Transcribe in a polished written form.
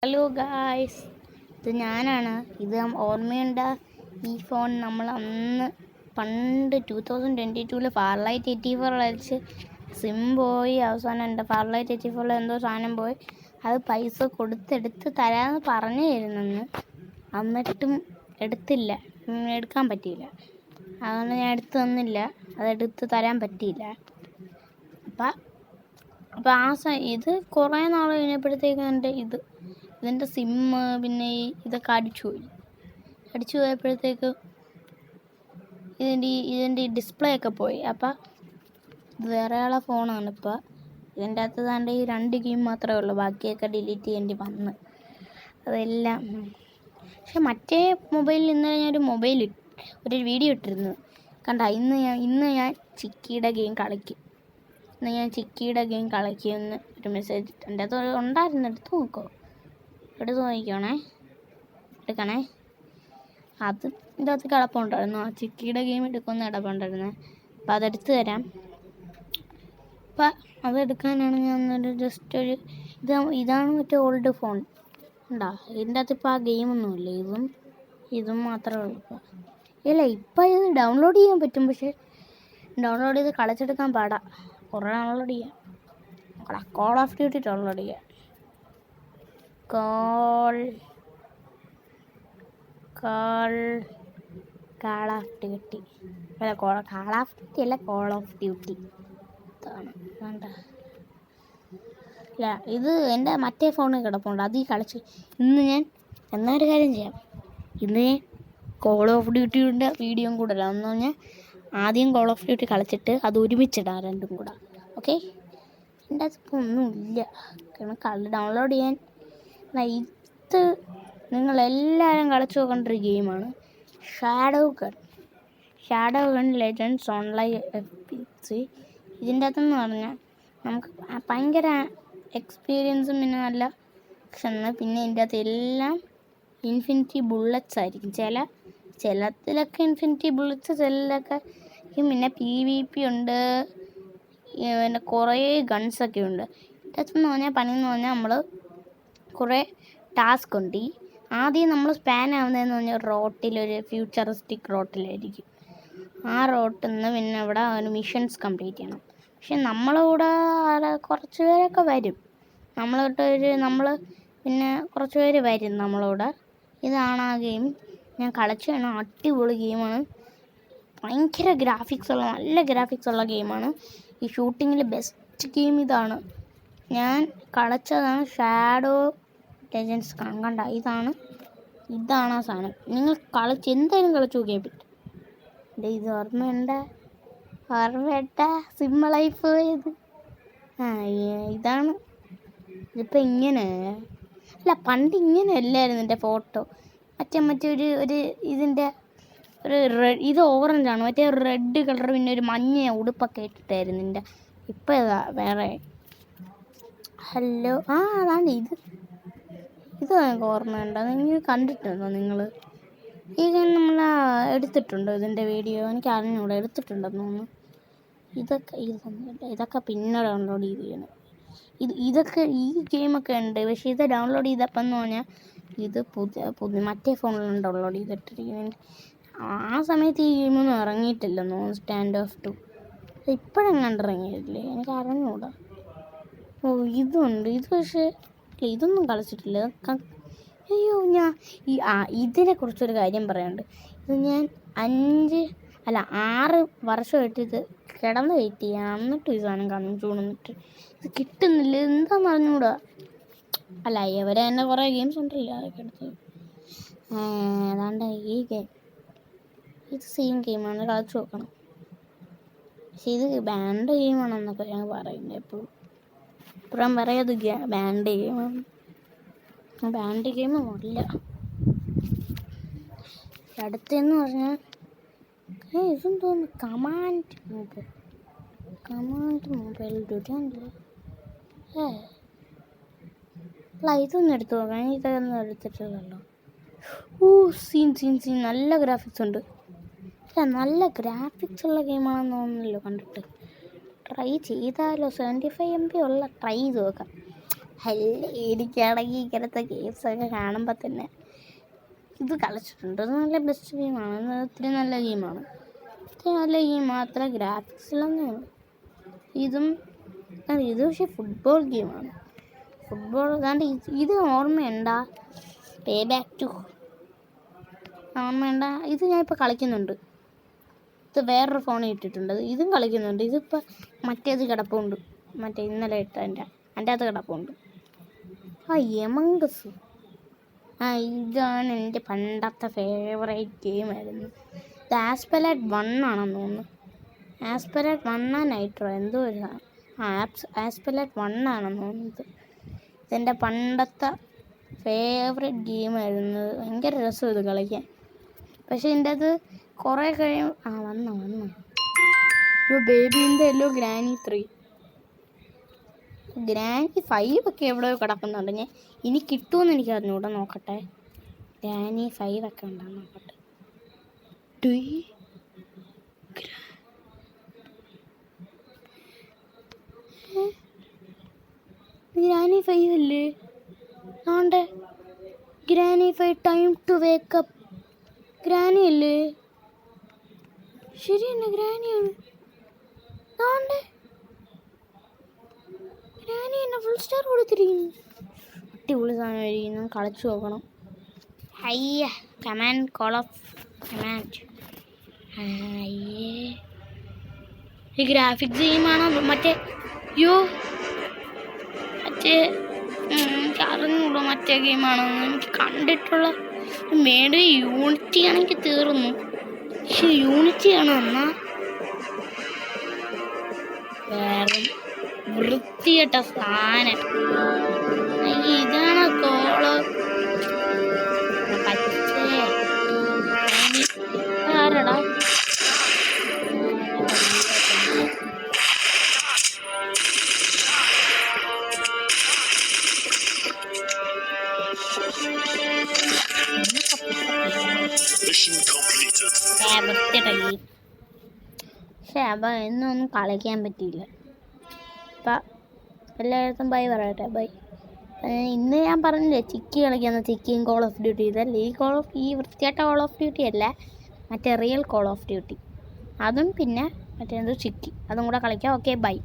Hello guys, ഇത് ഞാനാണ്. ഇത് ഓർമ്മയുണ്ട ഈ ഫോൺ നമ്മൾ അന്ന് പണ്ട് 2022 ഫാർലൈറ്റ് 84 കളിച്ച് സിം പോയി. അവസാനം എൻ്റെ ഫാർലൈറ്റ് 84 എന്തോ സാധനം പോയി. അത് പൈസ കൊടുത്തെടുത്ത് തരാമെന്ന് പറഞ്ഞിരുന്നെന്ന്, എന്നിട്ടും എടുക്കാൻ പറ്റിയില്ല. അതുകൊണ്ട് ഞാൻ എടുത്ത് തന്നില്ല, അതെടുത്ത് തരാൻ പറ്റിയില്ല. അപ്പം ഇത് കുറേ നാൾ കഴിഞ്ഞപ്പോഴത്തേക്ക് ഇതിൻ്റെ സിമ്മ് പിന്നെ ഇതൊക്കെ അടിച്ചു പോയപ്പോഴത്തേക്ക് ഇതിൻ്റെ ഡിസ്പ്ലേ ഒക്കെ പോയി. അപ്പം ഇത് വേറെ ആളെ ഫോണാണ്. ഇപ്പം ഇതിൻ്റെ അകത്ത് താണ്ട് ഈ 2 ഗെയിം മാത്രമേ ഉള്ളൂ, ബാക്കിയൊക്കെ ഡിലീറ്റ് ചെയ്യേണ്ടി വന്ന് അതെല്ലാം. പക്ഷെ മറ്റേ മൊബൈലിൽ ഇന്നലെ ഞാനൊരു ഒരു വീഡിയോ ഇട്ടിരുന്നു കണ്ട. ഇന്ന് ഞാൻ ചിക്കിയുടെ ഗെയിം കളിക്കും. കളിക്കുമെന്ന് ഒരു മെസ്സേജ് എൻ്റെ അകത്ത് ഉണ്ടായിരുന്നു. എടുത്ത് നോക്കണേ. അത് എൻ്റെ അകത്ത് കിടപ്പുണ്ടായിരുന്നു. ആ ചിക്കിയുടെ ഗെയിം എടുക്കുമെന്ന് കിടപ്പുണ്ടായിരുന്നത്. അപ്പം അതെടുത്ത് തരാം. അപ്പം അതെടുക്കാനാണ് ഞാൻ ഇതാണ് മറ്റേ ഓൾഡ് ഫോൺ ഉണ്ടാ. ഇതിൻ്റെ അകത്ത് ഇപ്പോൾ ആ ഗെയിമൊന്നുമില്ല, ഇതും മാത്രമേ ഉള്ളൂ. ഇപ്പം ഇത് ഡൗൺലോഡ് ചെയ്യാൻ പറ്റും, പക്ഷേ ഡൗൺലോഡ് ചെയ്ത് കളിച്ചെടുക്കാൻ പാടാ. കുറേ ഡൗൺലോഡ് ചെയ്യാം. കോൾ ഓഫ് ഡ്യൂട്ടി ഡൗൺലോഡ് ചെയ്യാം. കോൾ ഓഫ് ഡ്യൂട്ടി അല്ല, കോൾ ഓഫ് ഡ്യൂട്ടി അല്ല, കോൾ ഓഫ് ഡ്യൂട്ടി വേണ്ട. ഇല്ല, ഇത് എൻ്റെ മറ്റേ ഫോണിൽ കിടപ്പുണ്ട്, അതിൽ കളിച്ച് ഇന്ന് ഞാൻ എന്നൊരു കാര്യം ചെയ്യാം. ഇന്ന് കോൾ ഓഫ് ഡ്യൂട്ടിയുടെ വീഡിയോയും കൂടെ അല്ല, എന്ന് പറഞ്ഞാൽ ആദ്യം കോൾ ഓഫ് ഡ്യൂട്ടി കളിച്ചിട്ട് അത് ഒരുമിച്ചിടാം, രണ്ടും കൂടെ. ഓക്കെ, എൻ്റെ അതിപ്പോൾ ഒന്നുമില്ല. ഡൗൺലോഡ് ചെയ്യാൻ ഇത് നിങ്ങളെല്ലാവരും കളിച്ചു നോക്കേണ്ടൊരു ഗെയിമാണ് shadow gun legends online FPS. ഇതിൻ്റെ അകത്തെന്ന് പറഞ്ഞാൽ നമുക്ക് ഭയങ്കര എക്സ്പീരിയൻസും പിന്നെ നല്ല ആക്ഷന്. പിന്നെ ഇതിൻ്റെ അകത്ത് എല്ലാം ഇൻഫിനിറ്റി ബുള്ളറ്റ്സ് ആയിരിക്കും. ചിലത്തിലൊക്കെ ഇൻഫിനിറ്റി ബുള്ളറ്റ്സ്, ചിലതിലൊക്കെ പിന്നെ PvP ഉണ്ട്, പിന്നെ കുറേ ഗൺസൊക്കെ ഉണ്ട്. ഇതിൻ്റെ അകത്തെന്ന് പറഞ്ഞാൽ പണിയെന്ന് പറഞ്ഞാൽ നമ്മൾ കുറേ ടാസ്ക് ഉണ്ട്. ആദ്യം നമ്മൾ സ്പാൻ ആവുന്നതെന്ന് പറഞ്ഞാൽ ഒരു ഫ്യൂച്ചറിസ്റ്റിക് റോട്ടിലായിരിക്കും. ആ റോട്ടിൽ നിന്ന് പിന്നെ ഇവിടെ ഒരു മിഷൻസ് കംപ്ലീറ്റ് ചെയ്യണം. പക്ഷെ നമ്മളൂടെ കുറച്ച് പേരൊക്കെ വരും. പിന്നെ കുറച്ച് പേര് വരും നമ്മളൂടെ. ഇതാണ് ആ ഗെയിം. ഞാൻ കളിച്ചാണ്. അടിപൊളി ഗെയിമാണ്. ഭയങ്കര നല്ല ഗ്രാഫിക്സ് ഉള്ള ഗെയിമാണ്. ഈ ഷൂട്ടിങ്ങിൽ ബെസ്റ്റ് ഗെയിം ഇതാണ്. ഞാൻ കളിച്ചതാണ് ഷാഡോ ലെജൻഡ്സ്. കണ്ട, ഇതാണ് ആ സാധനം. നിങ്ങൾ എന്തായാലും കളിച്ച് നോക്കിയാൽ പറ്റും. ഇത് ഓർമ്മ സിമ്മ ലൈഫ് ഇത്. ഇതാണ്. ഇതിപ്പോൾ ഇങ്ങനെ അല്ല, പണ്ട് ഇങ്ങനെ അല്ലായിരുന്നു എൻ്റെ ഫോട്ടോ. മറ്റേ ഇതിൻ്റെ ഇത് ഓറഞ്ചാണ്, മറ്റേ റെഡ് കളർ, പിന്നെ ഒരു മഞ്ഞ ഉടുപ്പൊക്കെ ഇട്ടിട്ടായിരുന്നു എൻ്റെ. ഇപ്പം ഇതാ വേറെ. ഹലോ, അതാണ് ഇത് നിങ്ങൾക്ക് ഓർമ്മയുണ്ടോ? നിങ്ങൾ കണ്ടിട്ടുണ്ടോ? നിങ്ങൾ നമ്മൾ എടുത്തിട്ടുണ്ടോ ഇതിൻ്റെ വീഡിയോ? എനിക്ക് അറിഞ്ഞൂടെ, എടുത്തിട്ടുണ്ടെന്ന് തോന്നുന്നു. ഇതൊക്കെ പിന്നെ ഡൗൺലോഡ് ചെയ്യണം. ഈ ഗെയിമൊക്കെ ഉണ്ട്, പക്ഷേ ഇത് ഡൗൺലോഡ് ചെയ്തപ്പം എന്ന് പറഞ്ഞാൽ ഇത് പുതിയ മറ്റേ ഫോണിലാണ് ഡൗൺലോഡ് ചെയ്തിട്ടിരിക്കുന്നത്. ആ സമയത്ത് ഈ ഗെയിമൊന്നും ഇറങ്ങിയിട്ടില്ലെന്നോ, സ്റ്റാൻഡ് ഓഫ് 2 ഇപ്പോഴെങ്ങാണ്ട് ഇറങ്ങിയിട്ടില്ലേ, എനിക്ക് അറിഞ്ഞൂടാ. ഇതുണ്ട്. ഇത് പക്ഷേ ഇതൊന്നും കളിച്ചിട്ടില്ല. അയ്യോ, ഇതിനെക്കുറിച്ചൊരു കാര്യം പറയാനുണ്ട്. ഇത് ഞാൻ 6 വർഷമായിട്ട് ഇത് കിടന്ന് വെയിറ്റ് ചെയ്യാം, എന്നിട്ടും ഈ സാധനം കാണിച്ചുകൊണ്ടിട്ട് ഇത് കിട്ടുന്നില്ല. എന്താണെന്ന് അറിഞ്ഞൂടാ. ഇവരെ തന്നെ കുറേ ഗെയിംസ് ഉണ്ടല്ലോ, അതൊക്കെ എടുത്ത്. അതാണ്ട് ഈ ഗെയിം, ഇത് സെയിം ഗെയിമാണ്, കളിച്ച് നോക്കണം. പക്ഷെ ഇത് ബാൻഡ് ഗെയിമാണെന്നൊക്കെ ഞാൻ പറയുന്നത് എപ്പോഴും പറയാത്. ബാൻഡ് ഗെയിമാണ്. ബാൻഡ് ഗെയിമൊന്നുമില്ല. അടുത്തെന്ന് പറഞ്ഞാൽ ഇതെന്തോന്ന്, കമാൻഡ് മൊബൈൽ ഇതൊന്നും എടുത്തു നോക്കാം. ഇതൊന്നും എടുത്തിട്ടില്ലല്ലോ. സീൻ നല്ല ഗ്രാഫിക്സ് ഉണ്ട്. നല്ല ഗ്രാഫിക്സ് ഉള്ള ഗെയിമാണെന്ന് തോന്നുന്നല്ലോ കണ്ടിട്ട്. ട്രൈ ചെയ്താലോ? 75 MB ഉള്ള ട്രൈ ചെയ്ത് നോക്കാം. അല്ല, എനിക്കാണെങ്കിൽ ഇങ്ങനത്തെ ഗെയിംസൊക്കെ കാണുമ്പോൾ തന്നെ ഇത് കളിച്ചിട്ടുണ്ട്. ഇത് നല്ല ബെസ്റ്റ് ഗെയിമാണ്, ഒത്തിരി നല്ല ഗെയിമാണ്. ഒത്തിരി നല്ല ഗെയിം മാത്രമേ ഗ്രാഫിക്സിലൊന്നും. ഇത് പക്ഷേ ഫുട്ബോൾ ഗെയിമാണ്. ഫുട്ബോൾ അതാണ്ട് ഇത് ഓർമ്മയുണ്ടാ? Pay back to ഓർമ്മയുണ്ടാ? ഇത് ഞാനിപ്പോൾ കളിക്കുന്നുണ്ട്. ഇത് വേറൊരു ഫോണിൽ ഇട്ടിട്ടുണ്ട്, ഇതും കളിക്കുന്നുണ്ട്. ഇതിപ്പോൾ മറ്റേത് കിടപ്പുണ്ട്, മറ്റേ ഇന്നലെ ഇട്ടതിൻ്റെ അകത്ത് കിടപ്പുണ്ട്. എമംഗസ്. ഇതാണ് എൻ്റെ പണ്ടത്തെ ഫേവറേറ്റ് ഗെയിമായിരുന്നു. ഇത് ആസ്പെലാറ്റ് 1 ആണെന്ന് തോന്നുന്നു. ആസ്പെലാറ്റ് 1 നൈട്രോ എന്തോ ഒരു ആസ്പെലാറ്റ് 1 ആണെന്ന് തോന്നുന്നത്. ഇതെൻ്റെ പണ്ടത്തെ ഫേവറേറ്റ് ഗെയിമായിരുന്നു. ഭയങ്കര രസം ഇത് കളിക്കാൻ. പക്ഷേ ഇതിൻ്റെ അത് കുറേ കഴിയും. വന്നു ബേബീൻ്റെ എല്ലോ ഗ്രാനി 3, ഗ്രാനി 5 ഒക്കെ എവിടെയോ കിടക്കുന്നുണ്ട്. ഞാൻ ഇനി കിട്ടുമെന്ന് എനിക്ക് അറിഞ്ഞൂടെ, നോക്കട്ടെ. ഗ്രാനി 5 ഒക്കെ ഉണ്ടാകും, നോക്കട്ടെ. ഗ്രാനി 5 അല്ലേ? ആണ്ടെ, granny 5 time to wake up. Granny അല്ലേ? ശരി തന്നെ, ഗ്രാനിയാണ്. ആണ്ടെ, ഗ്രാനി എന്നെ ഫുൾ സ്റ്റാർ കൊടുത്തിരിക്കുന്നു. അടിപൊളി സാധനമായിരിക്കുന്നു, കളിച്ചു നോക്കണം. Command call of command. ഈ ഗ്രാഫിക്സ് ഗെയിമാണോ മറ്റേ? മറ്റേ അറിഞ്ഞൂടോ മറ്റേ ഗെയിമാണോ? എനിക്ക് കണ്ടിട്ടുള്ള മേഡ് യൂണിറ്റി ആണെങ്കിൽ തീർന്നു. പക്ഷെ യൂണിറ്റി ആണോ എന്നാ വേറെ വൃത്തികെട്ട സാധനം. ഇതാണ് കോള് ആരടാ? പക്ഷേ എന്നൊന്നും കളിക്കാൻ പറ്റിയില്ല. അപ്പം എല്ലായിടത്തും ബൈ പറയട്ടെ, ബൈ. ഇന്ന് ഞാൻ പറഞ്ഞില്ലേ ചിക്കി കളിക്കുന്ന, ചിക്കിയും കോൾ ഓഫ് ഡ്യൂട്ടി. ഇതല്ലേ ഈ വൃത്തിയായിട്ട കോൾ ഓഫ് ഡ്യൂട്ടി അല്ല, മറ്റേ റിയൽ കോൾ ഓഫ് ഡ്യൂട്ടി. അതും പിന്നെ മറ്റേത് ചിക്കി, അതും കൂടെ കളിക്കാം. Okay, by.